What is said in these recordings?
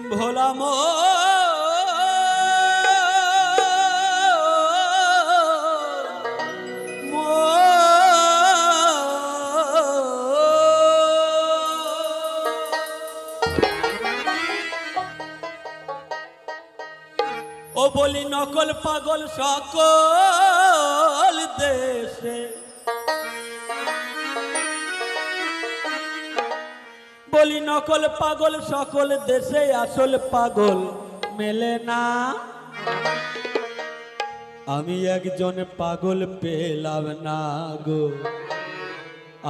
ভোলা মো ও বলি নকল পাগল সকল দেশে বলি নকল পাগল সকল দেশে আসল পাগল মেলে না আমি একজন পাগল পেলাম না গো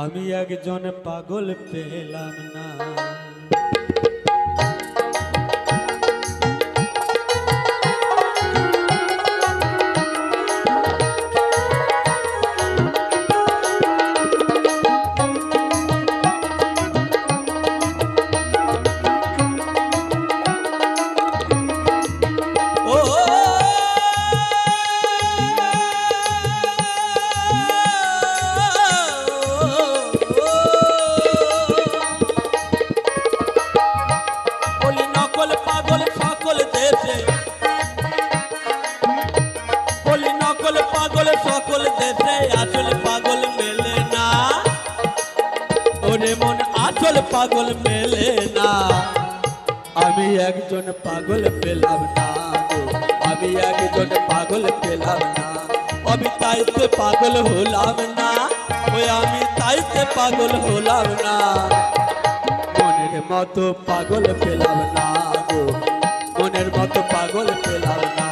আমি একজন পাগল পেলাম না সকল দেশে আসল পাগল মেলে না ওরে মন আসল পাগল মেলে না আমি একজন পাগল পেলাম না আমি একজন পাগল পেলাম না আমি তাইতে পাগল হলাম না ওই আমি তাইতে পাগল হলাম না মনের মতো পাগল পেলাম না গো মনের মতো পাগল পেলাম না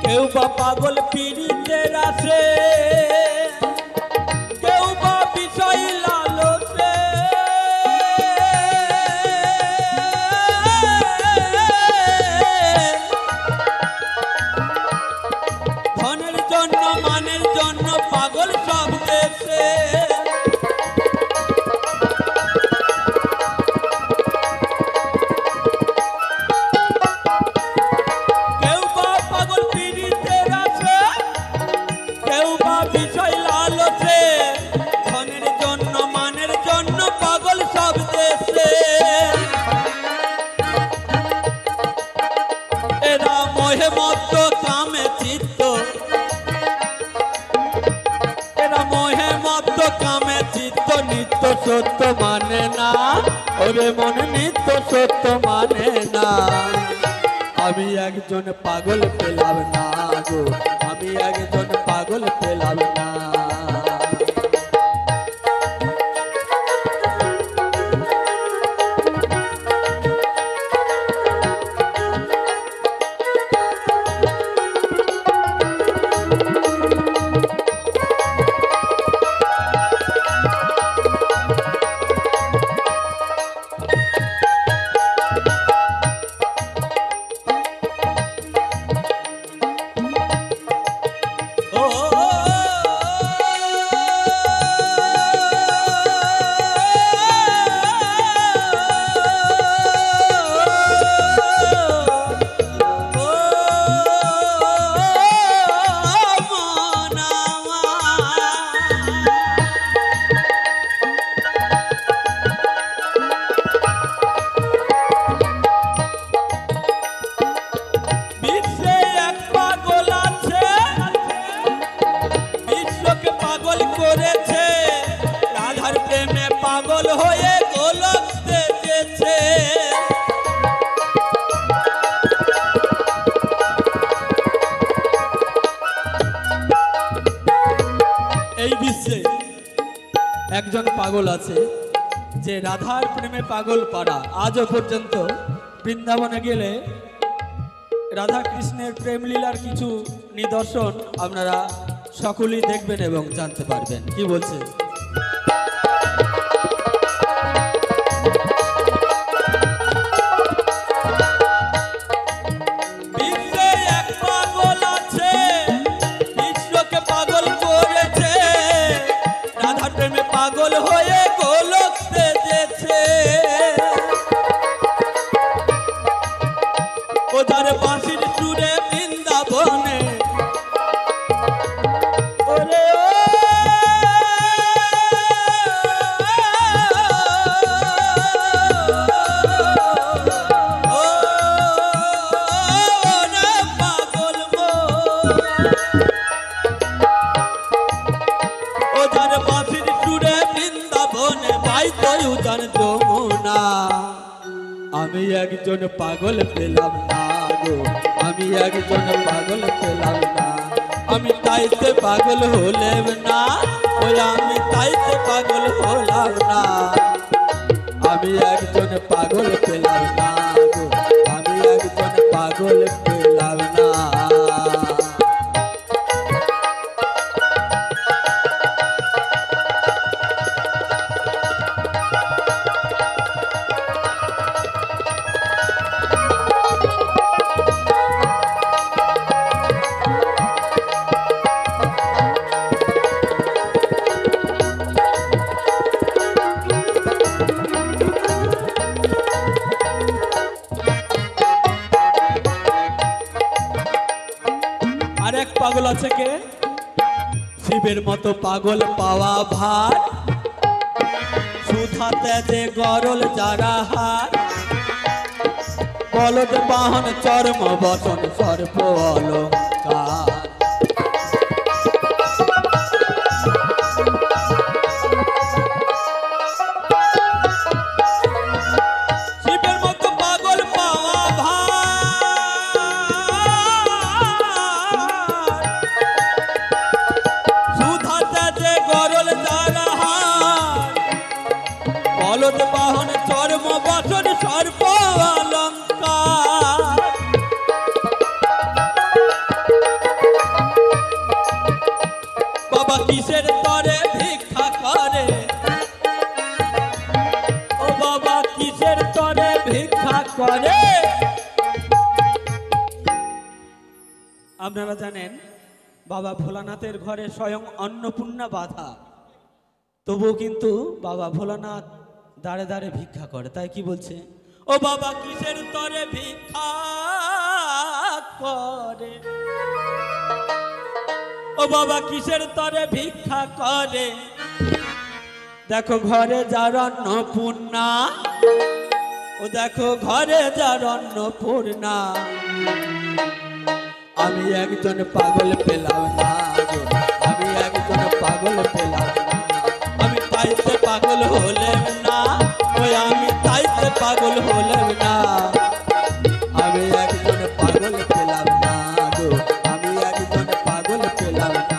কেউ বা পাগল পীড়িতের আসে কেউ বা বিষয় লালসে ধনের জন্য মানের জন্য পাগল সব দেশে বিষয় লালসে ধনের জন্য মানের জন্য পাগল সব দেশে এরা মোহে মত্ত কামে চিত্ত এরা মোহে মত্ত কামে চিত্ত নিত্য সত্য মানে না ওরে মন নিত্য সত্য মানে না আমি একজন পাগল পেলাম না গো আমি একজন পাগল পেলাম না পাগল হয়ে গোলক দেখেছে এই বিশ্বে একজন পাগল আছে যে রাধার প্রেমে পাগল পাড়া আজও পর্যন্ত বৃন্দাবনে গেলে রাধা কৃষ্ণের প্রেম লীলার কিছু নিদর্শন আপনারা সকলেই দেখবেন এবং জানতে পারবেন। কি বলছে? আমি একজন পাগল পেলাম না গো, আমি একজন পাগল পেলাম না। আমি তাইতে পাগল হলেম না, ওই আমি তাইতে পাগল হলাম না। আমি একজন পাগল পেলাম না গো, আমি একজন পাগল পেলাম না। আরেক পাগল আছে কে, শিবের মতো পাগল পাওয়া ভার, সুধাতে যে গরল যারা হার, বলদ বাহন চর্ম বসন সর্প অলঙ্কার। শিবের মতো পাগল পাওয়া ভার, সুধাতে যে গরল যারা হার, বলদ বাহন চর্ম বসন সর্প অলঙ্কার। বাবা কিসের তরে ভিক্ষা করে, ও বাবা কিসের তরে ভিক্ষা করে। আপনারা জানেন বাবা ভোলানাথের ঘরে স্বয়ং অন্নপূর্ণা বাধা, তবুও কিন্তু বাবা ভোলানাথ দাঁড়ে দাঁড়ে ভিক্ষা করে। তাই কি বলছে, ও বাবা কিসের তরে ভিক্ষা করে, ও বাবা কিসের তরে ভিক্ষা করে। দেখো ঘরে যার অন্নপূর্ণা, ও দেখো ঘরে যার অন্নপূর্ণা। আমি একজন পাগল পেলাম না গো, আমি একজন পাগল পেলাম না। আমি তাইতে পাগল হলেম না, ওই আমি তাইতে পাগল হলেম না। আমি একজন পাগল পেলাম না গো, আমি একজন পাগল পেলাম না।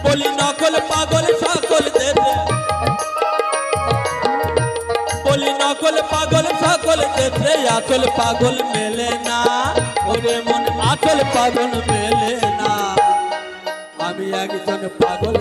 বলি নকল পাগল সকল দেবে, বলি নকল পাগল সকল দেবে, আসল পাগল মেলে না। ওরে মন আসল পাগল মেলে না। আমি একজন পাগল